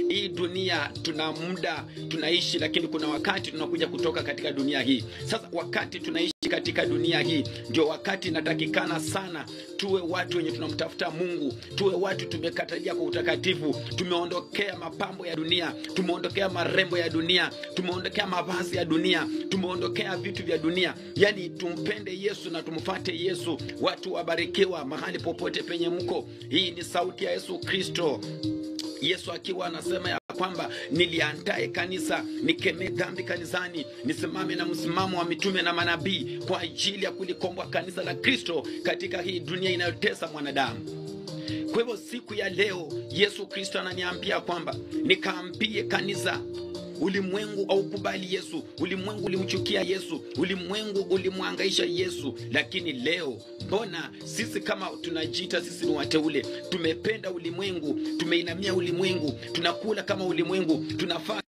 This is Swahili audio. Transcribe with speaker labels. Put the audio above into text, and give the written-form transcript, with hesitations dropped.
Speaker 1: hii dunia tuna muda tunaishi, lakini kuna wakati tunakuja kutoka katika dunia hii. Sasa wakati tunaishi katika dunia hii ndio wakati natakikana sana tuwe watu wenye tunamtafuta Mungu, tuwe watu tumekatalia kwa utakatifu, tumeondokea mapambo ya dunia, tumeondokea marembo ya dunia, tumeondokea mavazi ya dunia, tumeondokea vitu vya dunia. Yani tumpende Yesu na tumfuate Yesu. Watu wabarikiwa mahali popote penye mko. Hii ni sauti ya Yesu Kristo. Yesu akiwa anasema ya kwamba niliandae kanisa, nikemee dhambi kanisani, nisimame na msimamo wa mitume na manabii kwa ajili ya kulikomboa kanisa la Kristo katika hii dunia inayotesa mwanadamu. Kwa hivyo siku ya leo Yesu Kristo ananiambia kwamba nikaambie kanisa, ulimwengu haukubali Yesu, ulimwengu ulimchukia Yesu, ulimwengu ulimwangaisha Yesu. Lakini leo mbona sisi kama tunajiita sisi ni wateule, tumependa ulimwengu, tumeinamia ulimwengu, tunakula kama ulimwengu, tunafaa